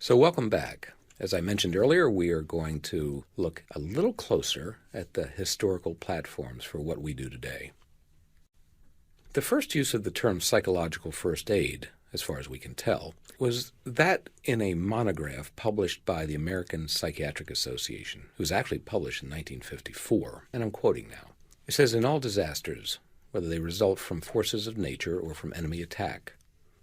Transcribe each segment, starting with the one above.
So welcome back. As I mentioned earlier, we are going to look a little closer at the historical platforms for what we do today. The first use of the term psychological first aid, as far as we can tell, was that in a monograph published by the American Psychiatric Association. It was actually published in 1954, and I'm quoting now. It says, "In all disasters, whether they result from forces of nature or from enemy attack,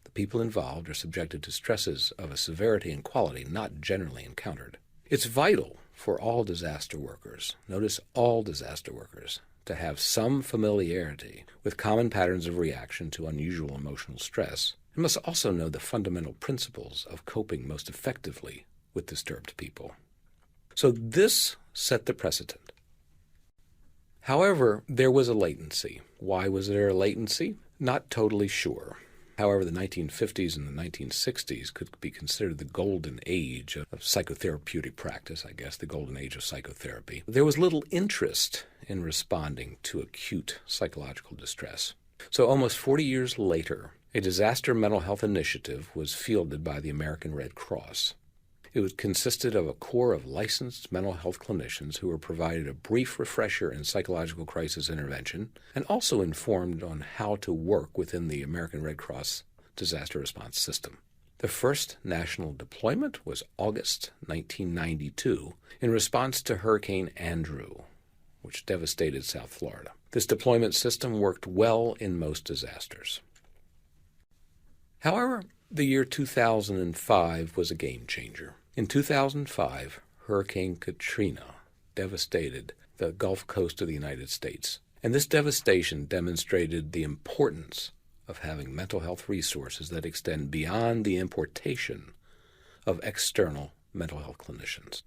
the people involved are subjected to stresses of a severity and quality not generally encountered. It's vital for all disaster workers, notice all disaster workers, to have some familiarity with common patterns of reaction to unusual emotional stress, and must also know the fundamental principles of coping most effectively with disturbed people." So this set the precedent. However, there was a latency. Why was there a latency? Not totally sure. However, the 1950s and the 1960s could be considered the golden age of psychotherapeutic practice, I guess, the golden age of psychotherapy. There was little interest in responding to acute psychological distress. So almost 40 years later, a disaster mental health initiative was fielded by the American Red Cross. It consisted of a corps of licensed mental health clinicians who were provided a brief refresher in psychological crisis intervention and also informed on how to work within the American Red Cross disaster response system. The first national deployment was August 1992 in response to Hurricane Andrew, which devastated South Florida. This deployment system worked well in most disasters. However, the year 2005 was a game changer. In 2005, Hurricane Katrina devastated the Gulf Coast of the United States, and this devastation demonstrated the importance of having mental health resources that extend beyond the importation of external mental health clinicians.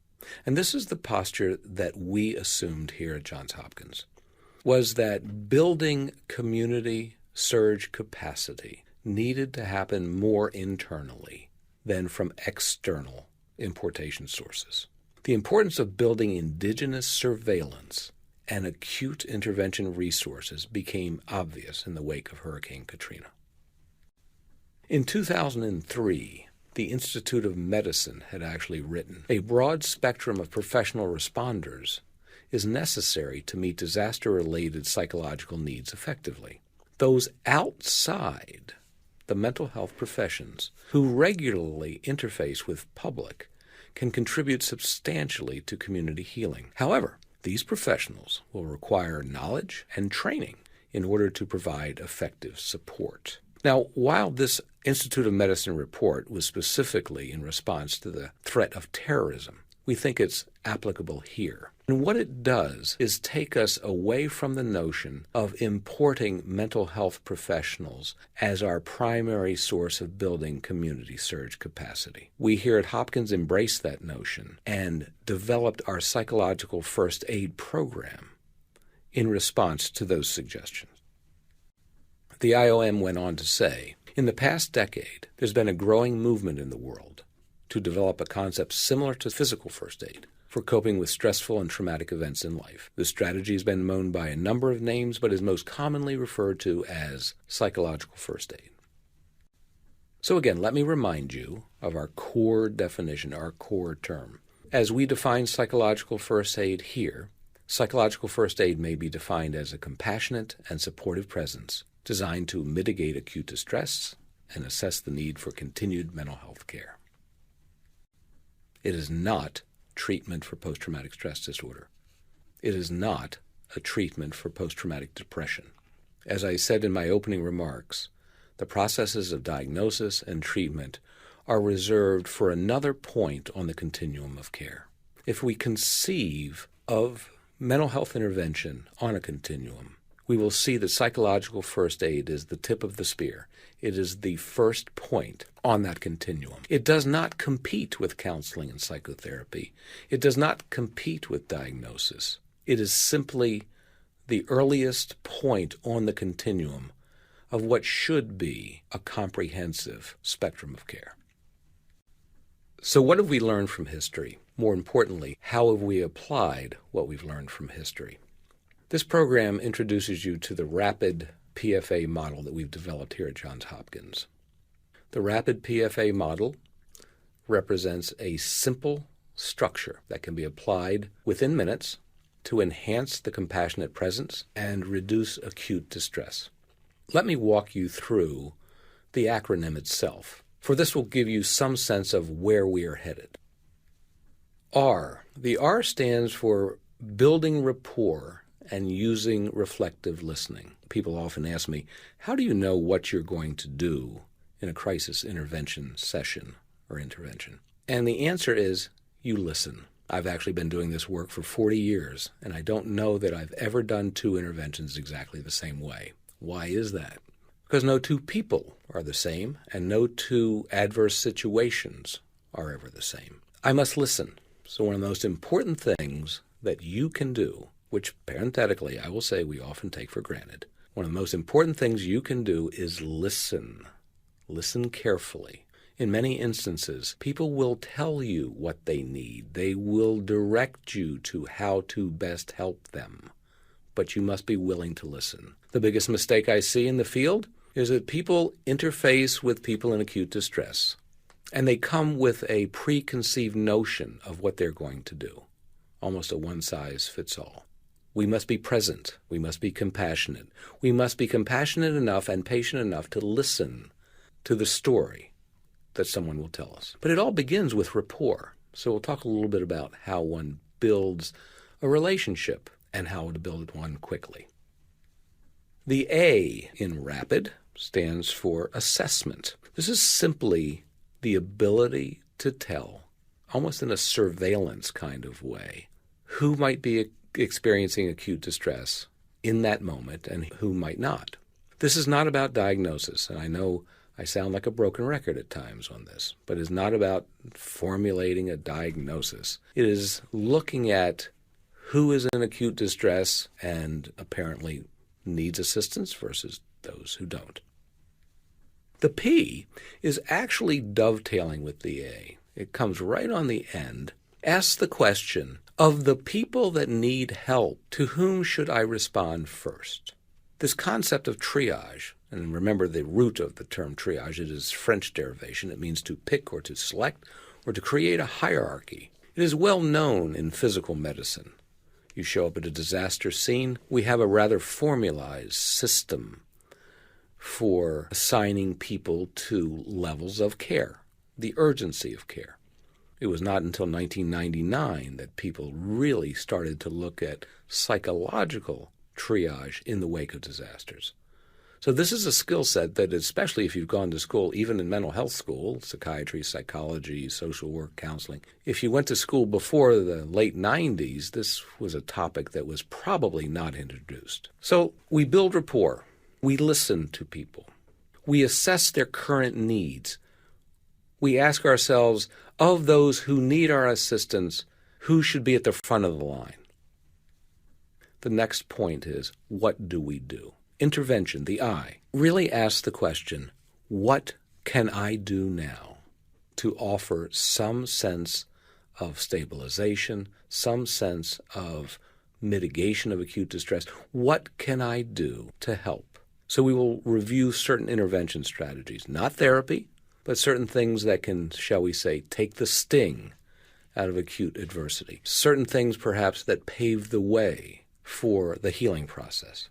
And this is the posture that we assumed here at Johns Hopkins, was that building community surge capacity needed to happen more internally than from external importation sources. The importance of building indigenous surveillance and acute intervention resources became obvious in the wake of Hurricane Katrina. In 2003, the Institute of Medicine had actually written, "A broad spectrum of professional responders is necessary to meet disaster-related psychological needs effectively. Those outside the mental health professions who regularly interface with public can contribute substantially to community healing. However, these professionals will require knowledge and training in order to provide effective support." Now, while this Institute of Medicine report was specifically in response to the threat of terrorism, we think it's applicable here. And what it does is take us away from the notion of importing mental health professionals as our primary source of building community surge capacity. We here at Hopkins embraced that notion and developed our psychological first aid program in response to those suggestions. The IOM went on to say, "In the past decade, there's been a growing movement in the world to develop a concept similar to physical first aid for coping with stressful and traumatic events in life. This strategy has been known by a number of names, but is most commonly referred to as psychological first aid." So again, let me remind you of our core definition, our core term. As we define psychological first aid here, psychological first aid may be defined as a compassionate and supportive presence designed to mitigate acute distress and assess the need for continued mental health care. It is not treatment for post-traumatic stress disorder. It is not a treatment for post-traumatic depression. As I said in my opening remarks, the processes of diagnosis and treatment are reserved for another point on the continuum of care. If we conceive of mental health intervention on a continuum, we will see that psychological first aid is the tip of the spear. It is the first point on that continuum. It does not compete with counseling and psychotherapy. It does not compete with diagnosis. It is simply the earliest point on the continuum of what should be a comprehensive spectrum of care. So what have we learned from history? More importantly, how have we applied what we've learned from history? This program introduces you to the RAPID PFA model that we've developed here at Johns Hopkins. The RAPID PFA model represents a simple structure that can be applied within minutes to enhance the compassionate presence and reduce acute distress. Let me walk you through the acronym itself, for this will give you some sense of where we are headed. R. The R stands for building rapport and using reflective listening. People often ask me, how do you know what you're going to do in a crisis intervention session or intervention? And the answer is, you listen. I've actually been doing this work for 40 years, and I don't know that I've ever done two interventions exactly the same way. Why is that? Because no two people are the same, and no two adverse situations are ever the same. I must listen. So one of the most important things that you can do, which parenthetically I will say we often take for granted, one of the most important things you can do is listen. Listen carefully. In many instances, people will tell you what they need. They will direct you to how to best help them. But you must be willing to listen. The biggest mistake I see in the field is that people interface with people in acute distress, and they come with a preconceived notion of what they're going to do, almost a one-size-fits-all. We must be present. We must be compassionate. We must be compassionate enough and patient enough to listen to the story that someone will tell us. But it all begins with rapport. So we'll talk a little bit about how one builds a relationship and how to build one quickly. The A in RAPID stands for assessment. This is simply the ability to tell, almost in a surveillance kind of way, who might be experiencing acute distress in that moment and who might not. This is not about diagnosis, and I know I sound like a broken record at times on this, but it's not about formulating a diagnosis. It is looking at who is in acute distress and apparently needs assistance versus those who don't. The P is actually dovetailing with the A. It comes right on the end. Asks the question, of the people that need help, to whom should I respond first? This concept of triage, and remember the root of the term triage, it is French derivation. It means to pick or to select or to create a hierarchy. It is well known in physical medicine. You show up at a disaster scene, we have a rather formalized system for assigning people to levels of care, the urgency of care. It was not until 1999 that people really started to look at psychological triage in the wake of disasters. So this is a skill set that, especially if you've gone to school, even in mental health school, psychiatry, psychology, social work, counseling, if you went to school before the late 90s, this was a topic that was probably not introduced. So we build rapport. We listen to people. We assess their current needs. We ask ourselves, of those who need our assistance, who should be at the front of the line? The next point is, what do we do? Intervention, the I, really asks the question, what can I do now to offer some sense of stabilization, some sense of mitigation of acute distress? What can I do to help? So we will review certain intervention strategies, not therapy, but certain things that can, shall we say, take the sting out of acute adversity. Certain things, perhaps, that pave the way for the healing process.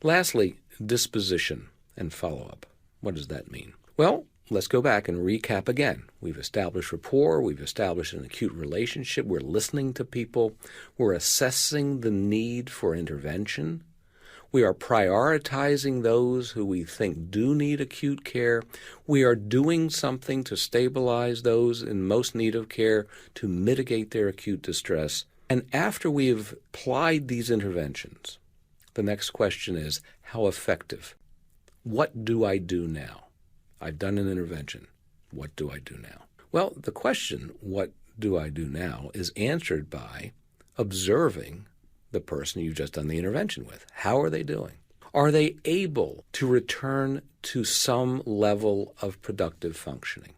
Lastly, disposition and follow-up. What does that mean? Well, let's go back and recap again. We've established rapport. We've established an acute relationship. We're listening to people. We're assessing the need for intervention. We are prioritizing those who we think do need acute care. We are doing something to stabilize those in most need of care, to mitigate their acute distress. And after we've applied these interventions, the next question is, how effective? What do I do now? I've done an intervention. What do I do now? Well, the question, what do I do now, is answered by observing the person you've just done the intervention with. How are they doing? Are they able to return to some level of productive functioning?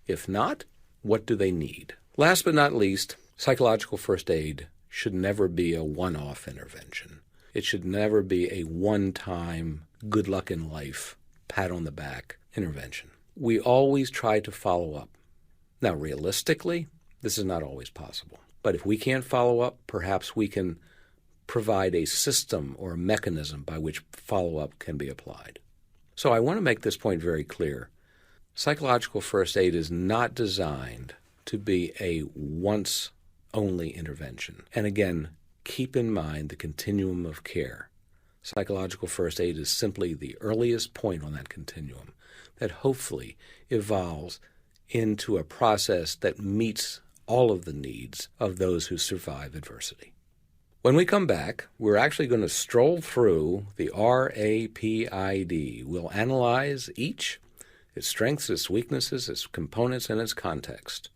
If not, what do they need? Last but not least, psychological first aid should never be a one-off intervention. It should never be a one-time, good luck in life, pat on the back intervention. We always try to follow up. Now, realistically, this is not always possible. But if we can't follow up, perhaps we can provide a system or a mechanism by which follow-up can be applied. So I want to make this point very clear. Psychological first aid is not designed to be a once-only intervention. And again, keep in mind the continuum of care. Psychological first aid is simply the earliest point on that continuum that hopefully evolves into a process that meets all of the needs of those who survive adversity. When we come back, we're actually going to stroll through the RAPID. We'll analyze each, its strengths, its weaknesses, its components, and its context.